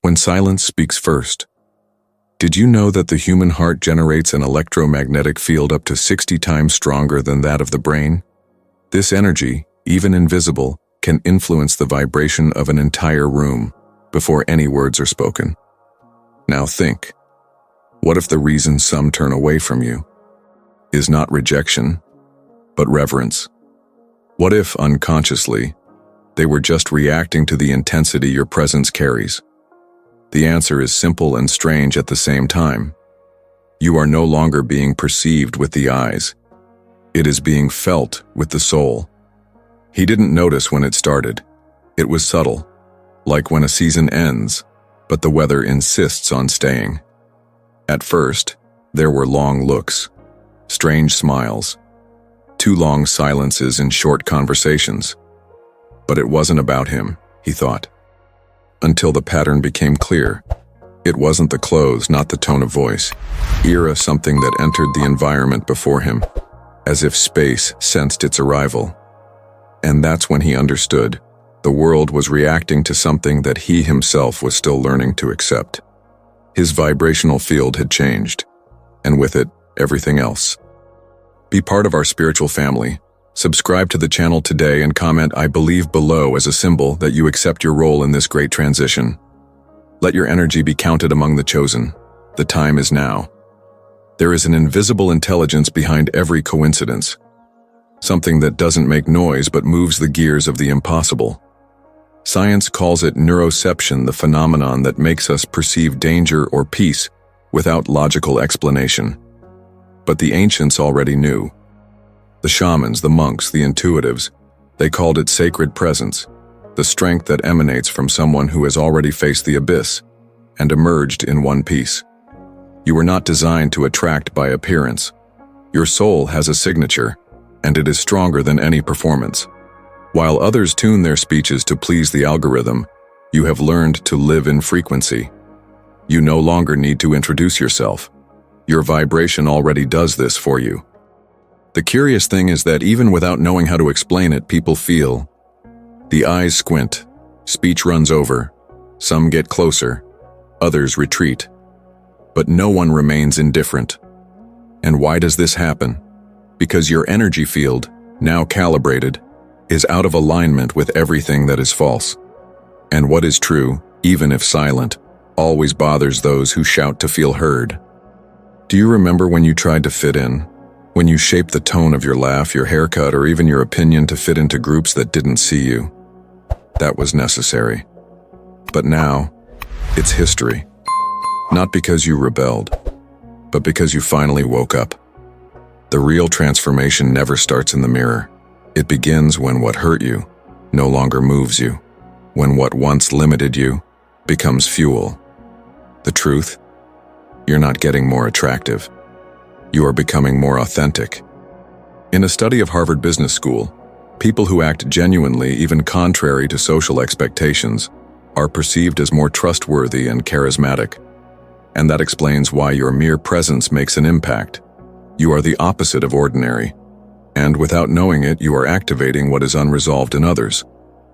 When silence speaks first. Did you know that the human heart generates an electromagnetic field up to 60 times stronger than that of the brain? This energy, even invisible, can influence the vibration of an entire room before any words are spoken. Now think, what if the reason some turn away from you is not rejection, but reverence? What if, unconsciously, they were just reacting to the intensity your presence carries? The answer is simple and strange at the same time. You are no longer being perceived with the eyes. It is being felt with the soul. He didn't notice when it started. It was subtle, like when a season ends, but the weather insists on staying. At first, there were long looks, strange smiles, too long silences in short conversations. But it wasn't about him, he thought. Until the pattern became clear. It wasn't the clothes, not the tone of voice. Something that entered the environment before him, as if space sensed its arrival. And that's when he understood. The world was reacting to something that he himself was still learning to accept. His vibrational field had changed, and with it, everything else. Be part of our spiritual family. Subscribe to the channel today and comment "I believe" below as a symbol that you accept your role in this great transition. Let your energy be counted among the chosen. The time is now. There is an invisible intelligence behind every coincidence. Something that doesn't make noise but moves the gears of the impossible. Science calls it neuroception, the phenomenon that makes us perceive danger or peace without logical explanation. But the ancients already knew. The shamans, the monks, the intuitives, they called it sacred presence, the strength that emanates from someone who has already faced the abyss and emerged in one piece. You were not designed to attract by appearance. Your soul has a signature, and it is stronger than any performance. While others tune their speeches to please the algorithm, you have learned to live in frequency. You no longer need to introduce yourself. Your vibration already does this for you. The curious thing is that even without knowing how to explain it, people feel. The eyes squint, speech runs over, some get closer, others retreat. But no one remains indifferent. And why does this happen? Because your energy field, now calibrated, is out of alignment with everything that is false. And what is true, even if silent, always bothers those who shout to feel heard. Do you remember when you tried to fit in? When you shaped the tone of your laugh, your haircut, or even your opinion to fit into groups that didn't see you? That was necessary. But now, it's history. Not because you rebelled, but because you finally woke up. The real transformation never starts in the mirror. It begins when what hurt you no longer moves you, when what once limited you becomes fuel. The truth? You're not getting more attractive. You are becoming more authentic. In a study of Harvard Business School, people who act genuinely, even contrary to social expectations, are perceived as more trustworthy and charismatic. And that explains why your mere presence makes an impact. You are the opposite of ordinary. And without knowing it, you are activating what is unresolved in others.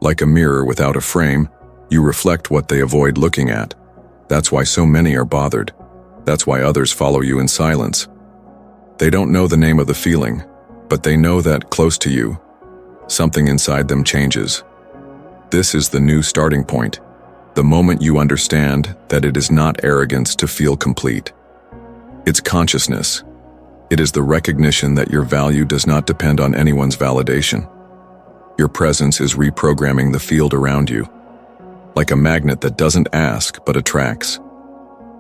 Like a mirror without a frame, you reflect what they avoid looking at. That's why so many are bothered. That's why others follow you in silence. They don't know the name of the feeling, but they know that close to you, something inside them changes. This is the new starting point, the moment you understand that it is not arrogance to feel complete. It's consciousness. It is the recognition that your value does not depend on anyone's validation. Your presence is reprogramming the field around you, like a magnet that doesn't ask but attracts,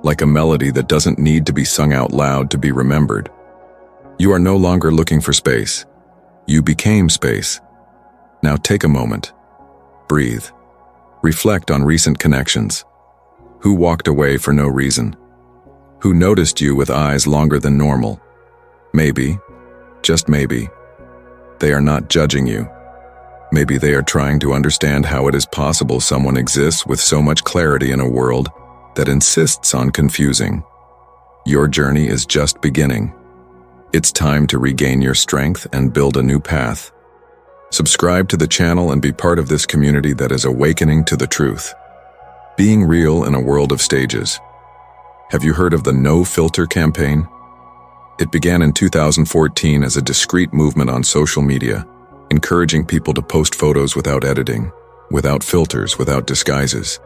like a melody that doesn't need to be sung out loud to be remembered. You are no longer looking for space. You became space. Now take a moment. Breathe. Reflect on recent connections. Who walked away for no reason? Who noticed you with eyes longer than normal? Maybe, just maybe, they are not judging you. Maybe they are trying to understand how it is possible someone exists with so much clarity in a world that insists on confusing. Your journey is just beginning. It's time to regain your strength and build a new path. Subscribe to the channel and be part of this community that is awakening to the truth. Being real in a world of stages. Have you heard of the No Filter campaign? It began in 2014 as a discreet movement on social media, encouraging people to post photos without editing, without filters, without disguises.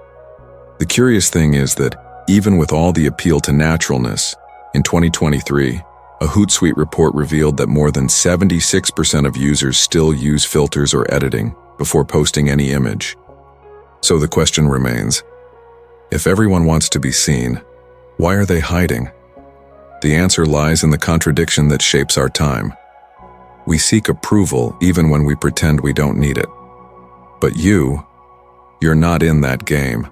The curious thing is that, even with all the appeal to naturalness, in 2023, a Hootsuite report revealed that more than 76% of users still use filters or editing before posting any image. So the question remains, if everyone wants to be seen, why are they hiding? The answer lies in the contradiction that shapes our time. We seek approval even when we pretend we don't need it. But you're not in that game.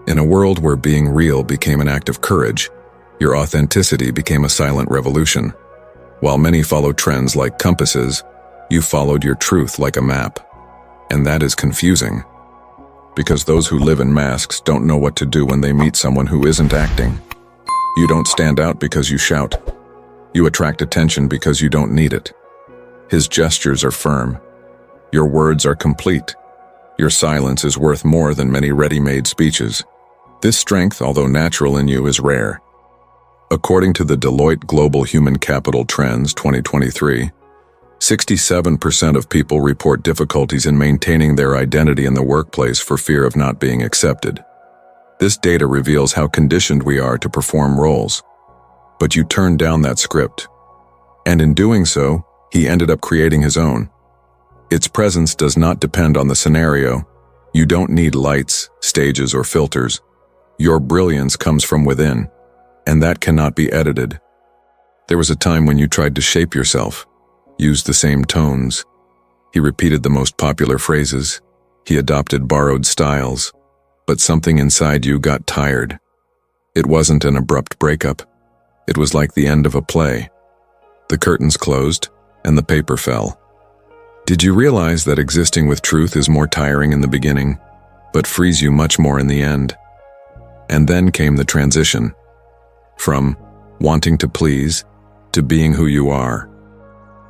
In a world where being real became an act of courage, your authenticity became a silent revolution. While many follow trends like compasses, you followed your truth like a map. And that is confusing. Because those who live in masks don't know what to do when they meet someone who isn't acting. You don't stand out because you shout. You attract attention because you don't need it. His gestures are firm. Your words are complete. Your silence is worth more than many ready-made speeches. This strength, although natural in you, is rare. According to the Deloitte Global Human Capital Trends 2023, 67% of people report difficulties in maintaining their identity in the workplace for fear of not being accepted. This data reveals how conditioned we are to perform roles. But you turned down that script. And in doing so, he ended up creating his own. Its presence does not depend on the scenario. You don't need lights, stages, or filters. Your brilliance comes from within, and that cannot be edited. There was a time when you tried to shape yourself, used the same tones. He repeated the most popular phrases. He adopted borrowed styles. But something inside you got tired. It wasn't an abrupt breakup. It was like the end of a play. The curtains closed, and the paper fell. Did you realize that existing with truth is more tiring in the beginning, but frees you much more in the end? And then came the transition. From wanting to please to being who you are.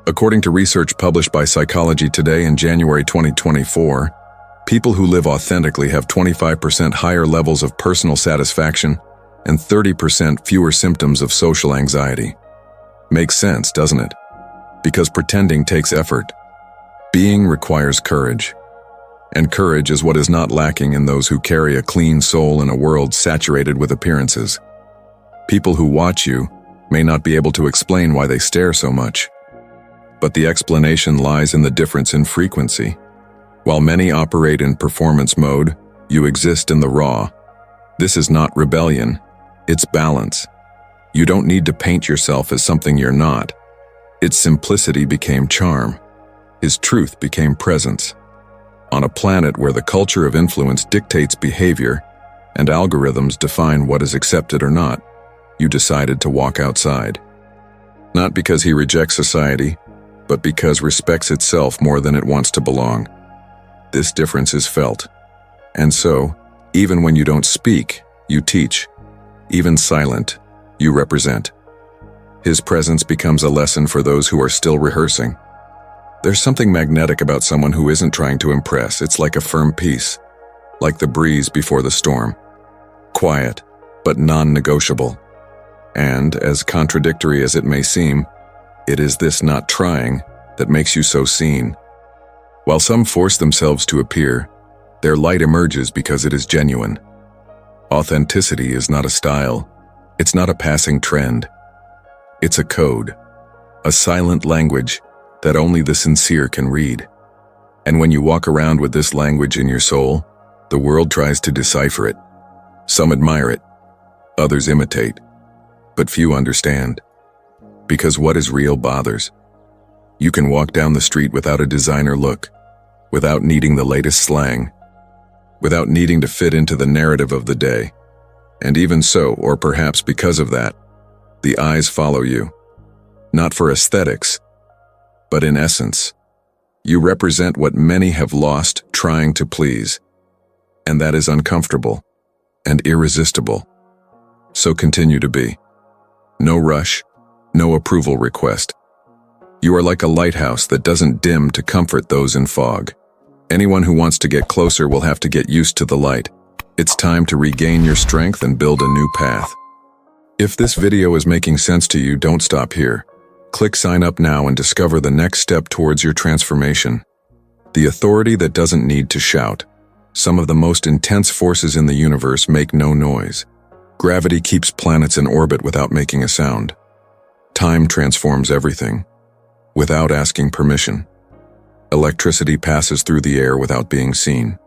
According to research published by Psychology Today in January 2024, people who live authentically have 25% higher levels of personal satisfaction and 30% fewer symptoms of social anxiety. Makes sense, doesn't it? Because pretending takes effort. Being requires courage. And courage is what is not lacking in those who carry a clean soul in a world saturated with appearances. People who watch you may not be able to explain why they stare so much. But the explanation lies in the difference in frequency. While many operate in performance mode, you exist in the raw. This is not rebellion, it's balance. You don't need to paint yourself as something you're not. Its simplicity became charm. His truth became presence. On a planet where the culture of influence dictates behavior and algorithms define what is accepted or not, you decided to walk outside. Not because he rejects society, but because respects itself more than it wants to belong. This difference is felt. And so, even when you don't speak, you teach. Even silent, you represent. His presence becomes a lesson for those who are still rehearsing. There's something magnetic about someone who isn't trying to impress. It's like a firm peace, like the breeze before the storm. Quiet, but non-negotiable. And, as contradictory as it may seem, it is this not trying that makes you so seen. While some force themselves to appear, their light emerges because it is genuine. Authenticity is not a style. It's not a passing trend. It's a code, a silent language that only the sincere can read. And when you walk around with this language in your soul, the world tries to decipher it. Some admire it, others imitate, but few understand. Because what is real bothers. You can walk down the street without a designer look, without needing the latest slang, without needing to fit into the narrative of the day. And even so, or perhaps because of that, the eyes follow you. Not for aesthetics, but in essence. You represent what many have lost trying to please. And that is uncomfortable and irresistible. So continue to be. No rush, no approval request. You are like a lighthouse that doesn't dim to comfort those in fog. Anyone who wants to get closer will have to get used to the light. It's time to regain your strength and build a new path. If this video is making sense to you, don't stop here. Click sign up now and discover the next step towards your transformation. The authority that doesn't need to shout. Some of the most intense forces in the universe make no noise. Gravity keeps planets in orbit without making a sound. Time transforms everything, without asking permission. Electricity passes through the air without being seen.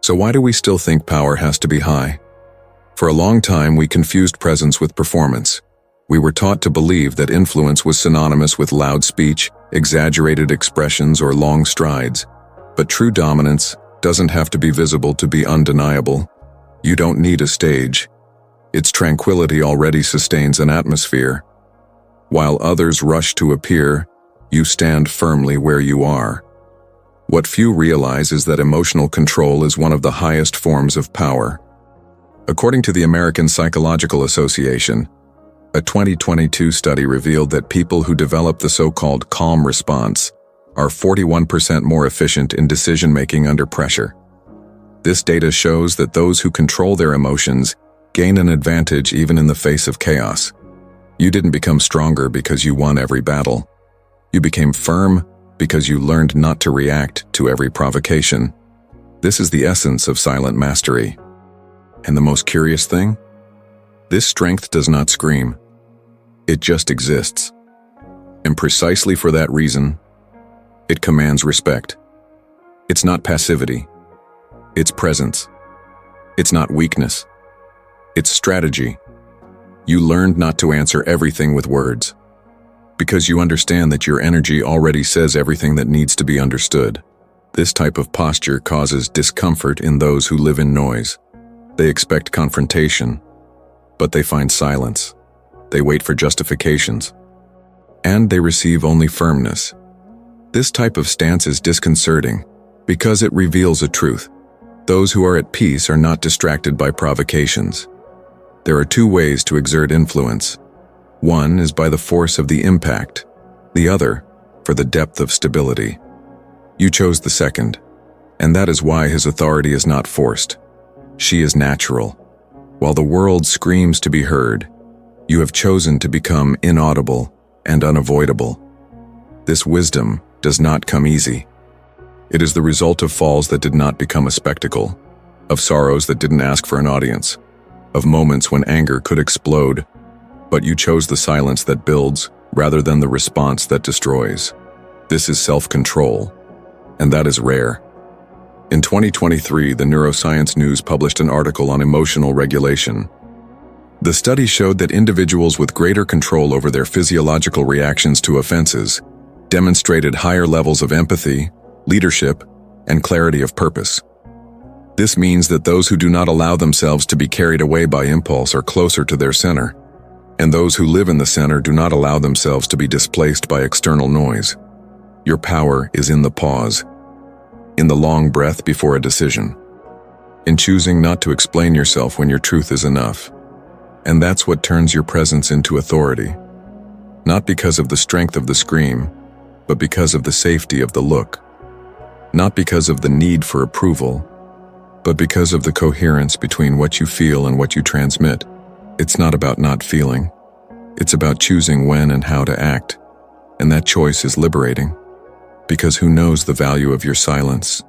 So why do we still think power has to be high? For a long time, we confused presence with performance. We were taught to believe that influence was synonymous with loud speech, exaggerated expressions, or long strides. But true dominance doesn't have to be visible to be undeniable. You don't need a stage. Its tranquility already sustains an atmosphere. While others rush to appear, you stand firmly where you are. What few realize is that emotional control is one of the highest forms of power. According to the American Psychological Association, a 2022 study revealed that people who develop the so-called calm response are 41% more efficient in decision-making under pressure. This data shows that those who control their emotions gain an advantage even in the face of chaos. You didn't become stronger because you won every battle. You became firm because you learned not to react to every provocation. This is the essence of silent mastery. And the most curious thing? This strength does not scream. It just exists. And precisely for that reason, it commands respect. It's not passivity. It's presence. It's not weakness. It's strategy. You learned not to answer everything with words, because you understand that your energy already says everything that needs to be understood. This type of posture causes discomfort in those who live in noise. They expect confrontation, but they find silence. They wait for justifications, and they receive only firmness. This type of stance is disconcerting because it reveals a truth. Those who are at peace are not distracted by provocations. There are two ways to exert influence. One is by the force of the impact, the other for the depth of stability. You chose the second, and that is why his authority is not forced. She is natural. While the world screams to be heard, you have chosen to become inaudible and unavoidable. This wisdom does not come easy. It is the result of falls that did not become a spectacle, of sorrows that didn't ask for an audience, of moments when anger could explode, but you chose the silence that builds rather than the response that destroys. This is self-control, and that is rare. In 2023, the Neuroscience News published an article on emotional regulation. The study showed that individuals with greater control over their physiological reactions to offenses demonstrated higher levels of empathy, leadership, and clarity of purpose. This means that those who do not allow themselves to be carried away by impulse are closer to their center, and those who live in the center do not allow themselves to be displaced by external noise. Your power is in the pause, in the long breath before a decision, in choosing not to explain yourself when your truth is enough. And that's what turns your presence into authority. Not because of the strength of the scream, but because of the safety of the look. Not because of the need for approval, but because of the coherence between what you feel and what you transmit. It's not about not feeling. It's about choosing when and how to act. And that choice is liberating. Because who knows the value of your silence?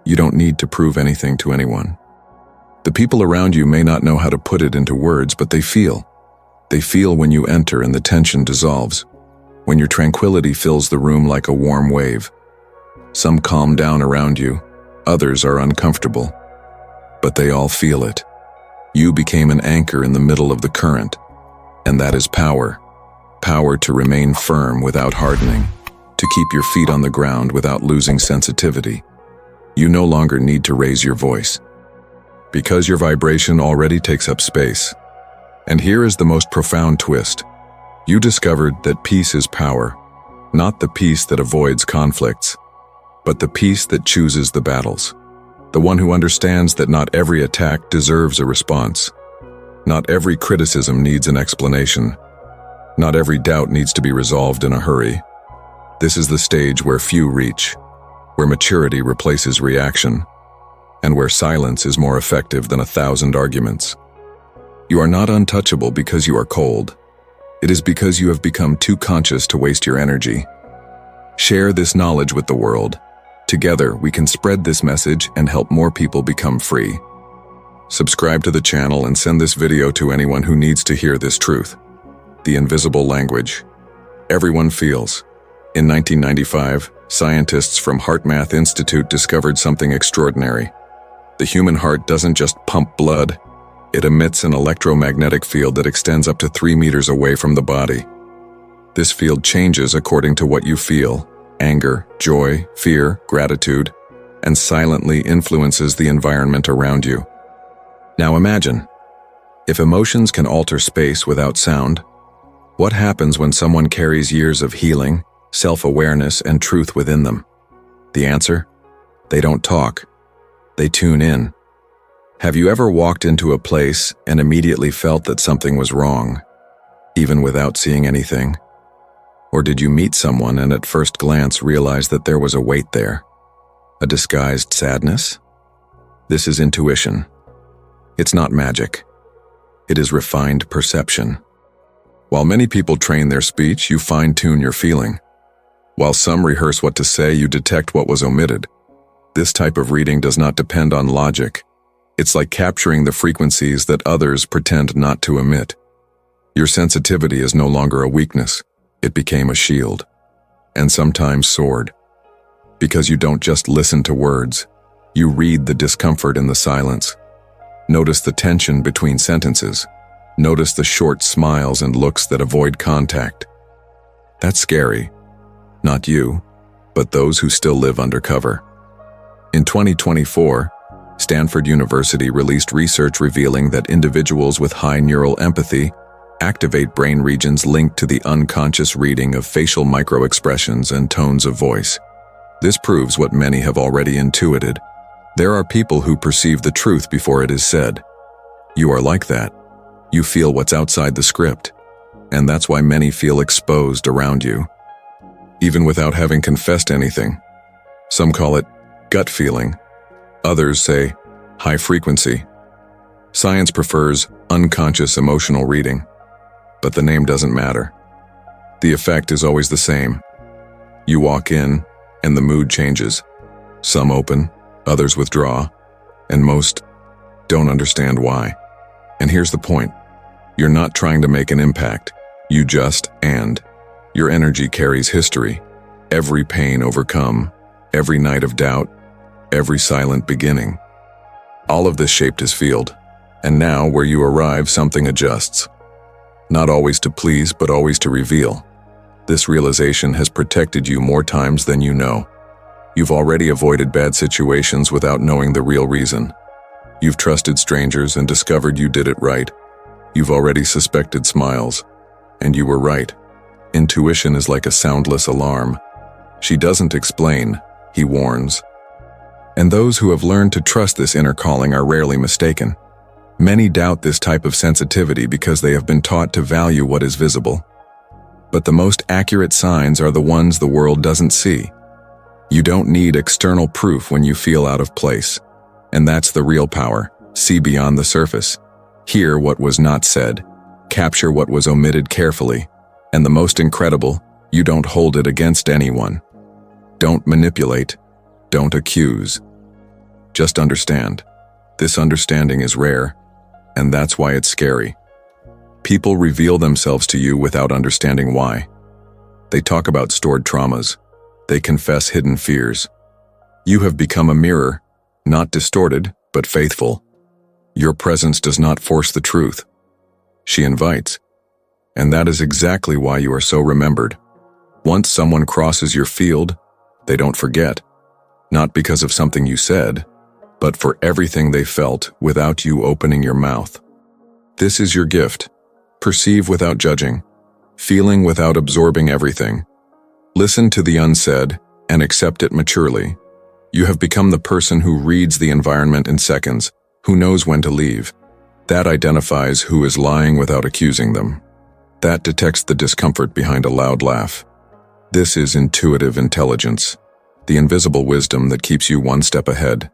You don't need to prove anything to anyone. The people around you may not know how to put it into words, but they feel. They feel when you enter and the tension dissolves. When your tranquility fills the room like a warm wave. Some calm down around you, others are uncomfortable. But they all feel it. You became an anchor in the middle of the current, and that is power. Power to remain firm without hardening, to keep your feet on the ground without losing sensitivity. You no longer need to raise your voice, because your vibration already takes up space. And here is the most profound twist. You discovered that peace is power, not the peace that avoids conflicts, but the peace that chooses the battles. The one who understands that not every attack deserves a response. Not every criticism needs an explanation. Not every doubt needs to be resolved in a hurry. This is the stage where few reach, where maturity replaces reaction, and where silence is more effective than 1,000 arguments. You are not untouchable because you are cold. It is because you have become too conscious to waste your energy. Share this knowledge with the world. Together, we can spread this message and help more people become free. Subscribe to the channel and send this video to anyone who needs to hear this truth. The invisible language. Everyone feels. In 1995, scientists from HeartMath Institute discovered something extraordinary. The human heart doesn't just pump blood. It emits an electromagnetic field that extends up to 3 meters away from the body. This field changes according to what you feel: anger, joy, fear, gratitude, and silently influences the environment around you. Now imagine, if emotions can alter space without sound, what happens when someone carries years of healing, self-awareness, and truth within them? The answer? They don't talk. They tune in. Have you ever walked into a place and immediately felt that something was wrong, even without seeing anything? Or did you meet someone and at first glance realize that there was a weight there? A disguised sadness? This is intuition. It's not magic. It is refined perception. While many people train their speech, you fine-tune your feeling. While some rehearse what to say, you detect what was omitted. This type of reading does not depend on logic. It's like capturing the frequencies that others pretend not to emit. Your sensitivity is no longer a weakness. It became a shield, and sometimes sword. Because you don't just listen to words, you read the discomfort in the silence. Notice the tension between sentences. Notice the short smiles and looks that avoid contact. That's scary. Not you, but those who still live undercover. In 2024, Stanford University released research revealing that individuals with high neural empathy activate brain regions linked to the unconscious reading of facial microexpressions and tones of voice. This proves what many have already intuited. There are people who perceive the truth before it is said. You are like that. You feel what's outside the script, and that's why many feel exposed around you, even without having confessed anything. Some call it gut feeling. Others say high frequency. Science prefers unconscious emotional reading, but the name doesn't matter. The effect is always the same. You walk in, and the mood changes. Some open, others withdraw, and most don't understand why. And here's the point. You're not trying to make an impact. You just and. Your energy carries history. Every pain overcome, every night of doubt, every silent beginning. All of this shaped his field. And now, where you arrive, something adjusts. Not always to please, but always to reveal. This realization has protected you more times than you know. You've already avoided bad situations without knowing the real reason. You've trusted strangers and discovered you did it right. You've already suspected smiles, and you were right. Intuition is like a soundless alarm. She doesn't explain, he warns. And those who have learned to trust this inner calling are rarely mistaken. Many doubt this type of sensitivity because they have been taught to value what is visible. But the most accurate signs are the ones the world doesn't see. You don't need external proof when you feel out of place. And that's the real power. See beyond the surface. Hear what was not said. Capture what was omitted carefully. And the most incredible, you don't hold it against anyone. Don't manipulate. Don't accuse. Just understand. This understanding is rare, and that's why it's scary. People reveal themselves to you without understanding why. They talk about stored traumas. They confess hidden fears. You have become a mirror, not distorted, but faithful. Your presence does not force the truth. She invites. And that is exactly why you are so remembered. Once someone crosses your field, they don't forget. Not because of something you said, but for everything they felt without you opening your mouth. This is your gift. Perceive without judging. Feeling without absorbing everything. Listen to the unsaid and accept it maturely. You have become the person who reads the environment in seconds, who knows when to leave. That identifies who is lying without accusing them. That detects the discomfort behind a loud laugh. This is intuitive intelligence, the invisible wisdom that keeps you one step ahead.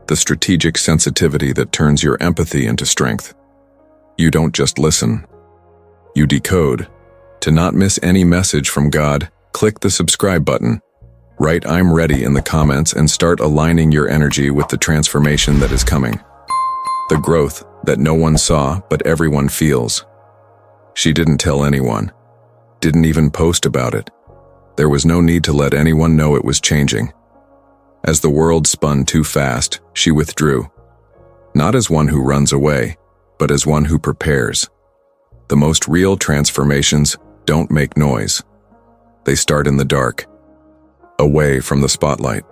the strategic sensitivity that turns your empathy into strength. You don't just listen. You decode. To not miss any message from God, click the subscribe button. Write "I'm ready" in the comments and start aligning your energy with the transformation that is coming. The growth that no one saw but everyone feels. She didn't tell anyone. Didn't even post about it. There was no need to let anyone know it was changing. As the world spun too fast, she withdrew. Not as one who runs away, but as one who prepares. The most real transformations don't make noise. They start in the dark, away from the spotlight.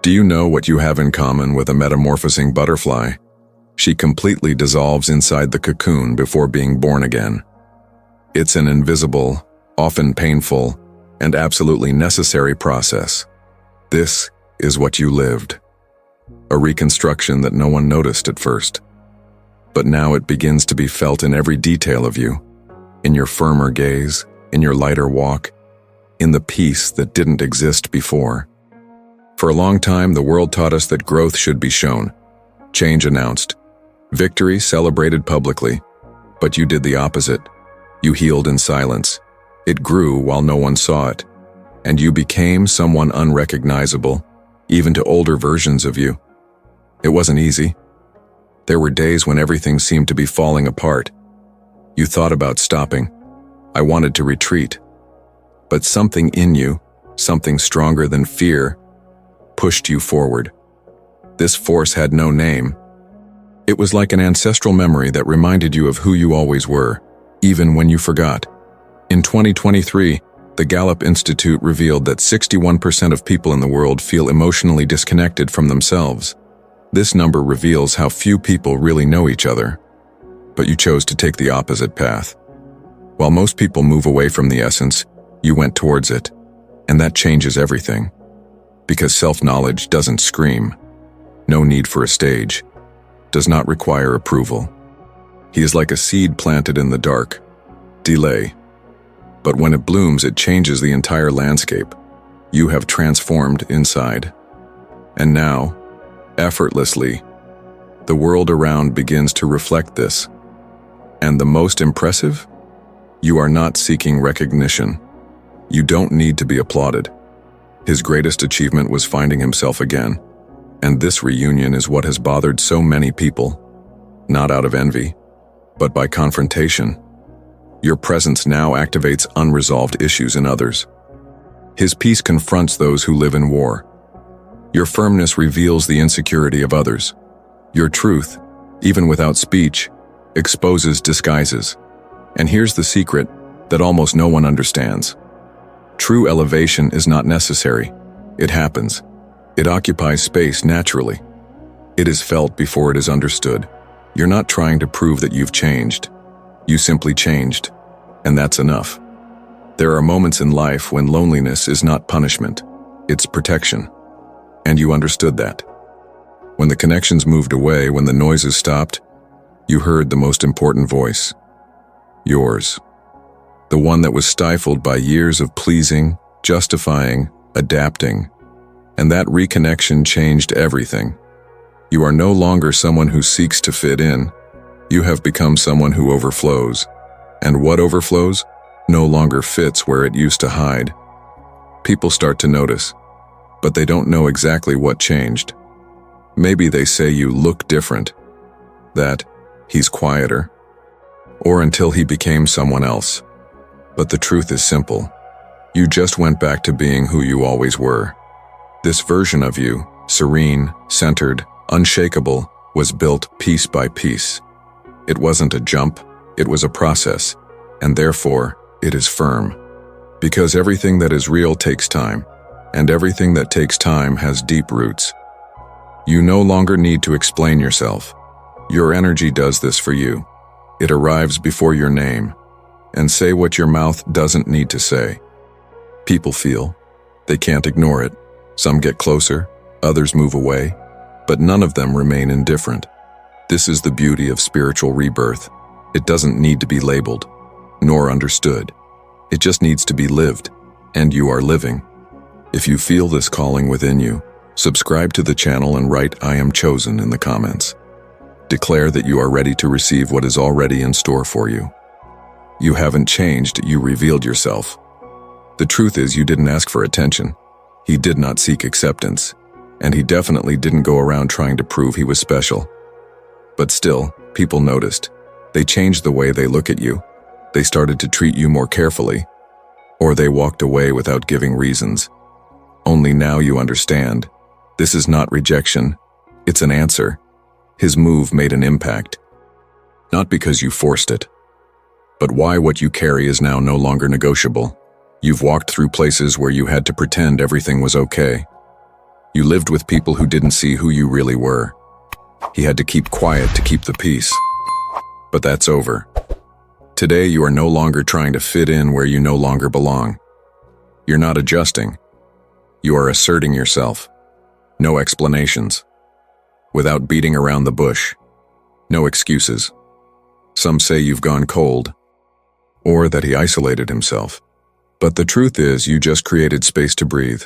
Do you know what you have in common with a metamorphosing butterfly? She completely dissolves inside the cocoon before being born again. It's an invisible, often painful, and absolutely necessary process. This is what you lived. A reconstruction that no one noticed at first. But now it begins to be felt in every detail of you. In your firmer gaze, in your lighter walk, in the peace that didn't exist before. For a long time, the world taught us that growth should be shown, change announced, victory celebrated publicly. But you did the opposite. You healed in silence. It grew while no one saw it. And you became someone unrecognizable, even to older versions of you. It wasn't easy. There were days when everything seemed to be falling apart. You thought about stopping. I wanted to retreat. But something in you, something stronger than fear, pushed you forward. This force had no name. It was like an ancestral memory that reminded you of who you always were, even when you forgot. In 2023, the Gallup Institute revealed that 61% of people in the world feel emotionally disconnected from themselves. This number reveals how few people really know each other. But you chose to take the opposite path. While most people move away from the essence, you went towards it. And that changes everything. Because self-knowledge doesn't scream. No need for a stage. Does not require approval. He is like a seed planted in the dark. Delay. But when it blooms, it changes the entire landscape. You have transformed inside. And now, effortlessly, the world around begins to reflect this. And the most impressive? You are not seeking recognition. You don't need to be applauded. His greatest achievement was finding himself again. And this reunion is what has bothered so many people. Not out of envy, but by confrontation. Your presence now activates unresolved issues in others. His peace confronts those who live in war. Your firmness reveals the insecurity of others. Your truth, even without speech, exposes disguises. And here's the secret that almost no one understands. True elevation is not necessary. It happens. It occupies space naturally. It is felt before it is understood. You're not trying to prove that you've changed. You simply changed, and that's enough. There are moments in life when loneliness is not punishment, it's protection. And you understood that. When the connections moved away, when the noises stopped, you heard the most important voice. Yours. The one that was stifled by years of pleasing, justifying, adapting. And that reconnection changed everything. You are no longer someone who seeks to fit in. You have become someone who overflows. And what overflows no longer fits where it used to hide. People start to notice, but they don't know exactly what changed. Maybe they say you look different, that he's quieter, or until he became someone else. But the truth is simple. You just went back to being who you always were. This version of you, serene, centered, unshakable, was built piece by piece. It wasn't a jump, it was a process, and therefore, it is firm. Because everything that is real takes time, and everything that takes time has deep roots. You no longer need to explain yourself. Your energy does this for you. It arrives before your name, and say what your mouth doesn't need to say. People feel. They can't ignore it. Some get closer, others move away, but none of them remain indifferent. This is the beauty of spiritual rebirth. It doesn't need to be labeled, nor understood. It just needs to be lived, and you are living. If you feel this calling within you, Subscribe to the channel and write "I am chosen" in the comments. Declare that you are ready to receive what is already in store for you. You haven't changed, you revealed yourself. The truth is, you didn't ask for attention. He did not seek acceptance. And he definitely didn't go around trying to prove he was special. But still, people noticed. They changed the way they look at you. They started to treat you more carefully. Or they walked away without giving reasons. Only now you understand. This is not rejection. It's an answer. His move made an impact. Not because you forced it. But why what you carry is now no longer negotiable. You've walked through places where you had to pretend everything was okay. You lived with people who didn't see who you really were. He had to keep quiet to keep the peace. But that's over. Today you are no longer trying to fit in where you no longer belong. You're not adjusting. You are asserting yourself. No explanations. Without beating around the bush. No excuses. Some say you've gone cold. Or that he isolated himself. But the truth is, you just created space to breathe.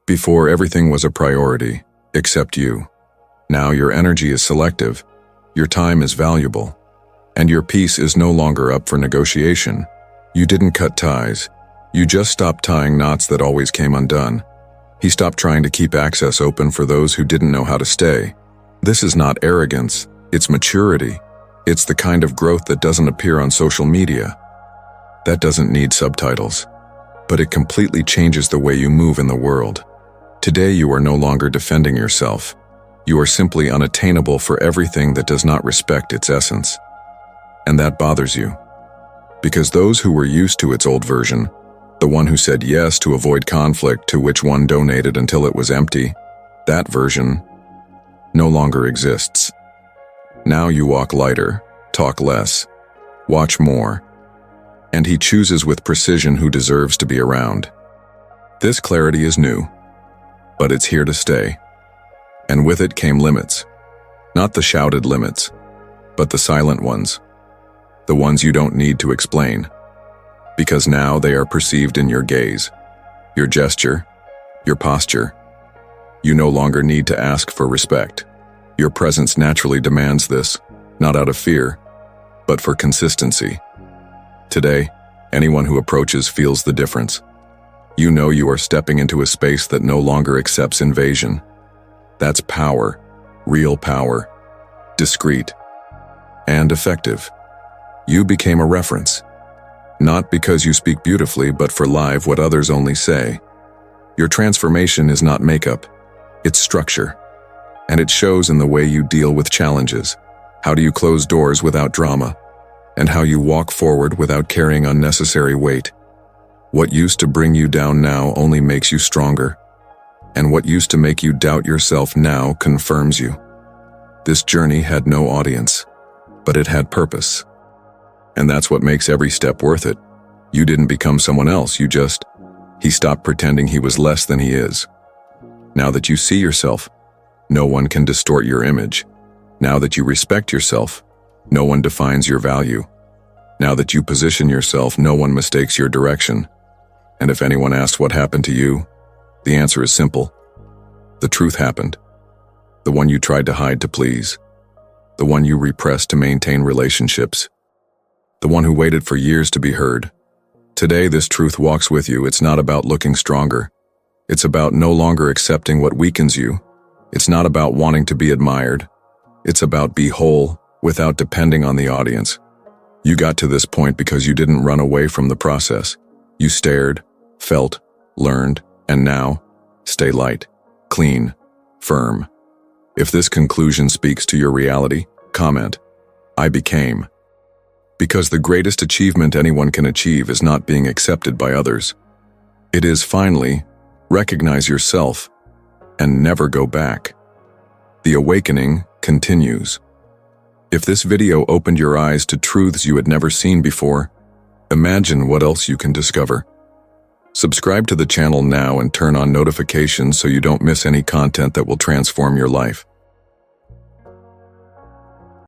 Before, everything was a priority, except you. Now your energy is selective, your time is valuable, and your peace is no longer up for negotiation. You didn't cut ties. You just stopped tying knots that always came undone. He stopped trying to keep access open for those who didn't know how to stay. This is not arrogance, it's maturity. It's the kind of growth that doesn't appear on social media. That doesn't need subtitles. But it completely changes the way you move in the world. Today you are no longer defending yourself. You are simply unattainable for everything that does not respect its essence. And that bothers you. Because those who were used to its old version, the one who said yes to avoid conflict, to which one donated until it was empty, that version no longer exists. Now you walk lighter, talk less, watch more, and he chooses with precision who deserves to be around. This clarity is new, but it's here to stay. And with it came limits. Not the shouted limits, but the silent ones. The ones you don't need to explain. Because now they are perceived in your gaze, your gesture, your posture. You no longer need to ask for respect. Your presence naturally demands this, not out of fear, but for consistency. Today, anyone who approaches feels the difference. You know you are stepping into a space that no longer accepts invasion. That's power, real power, discreet, and effective. You became a reference. Not because you speak beautifully, but for live what others only say. Your transformation is not makeup, it's structure. And it shows in the way you deal with challenges. How do you close doors without drama? And how you walk forward without carrying unnecessary weight. What used to bring you down now only makes you stronger. And what used to make you doubt yourself now confirms you. This journey had no audience, but it had purpose. And that's what makes every step worth it. You didn't become someone else, he stopped pretending he was less than he is. Now that you see yourself, no one can distort your image. Now that you respect yourself, no one defines your value. Now that you position yourself, no one mistakes your direction. And if anyone asks what happened to you, the answer is simple. The truth happened. The one you tried to hide to please. The one you repressed to maintain relationships. The one who waited for years to be heard. Today, this truth walks with you. It's not about looking stronger. It's about no longer accepting what weakens you. It's not about wanting to be admired. It's about be whole without depending on the audience. You got to this point because you didn't run away from the process. You stared, felt, learned, and now, stay light, clean, firm. If this conclusion speaks to your reality, comment, I became. Because the greatest achievement anyone can achieve is not being accepted by others. It is finally, recognize yourself and never go back. The awakening continues. If this video opened your eyes to truths you had never seen before, imagine what else you can discover. Subscribe to the channel now and turn on notifications so you don't miss any content that will transform your life.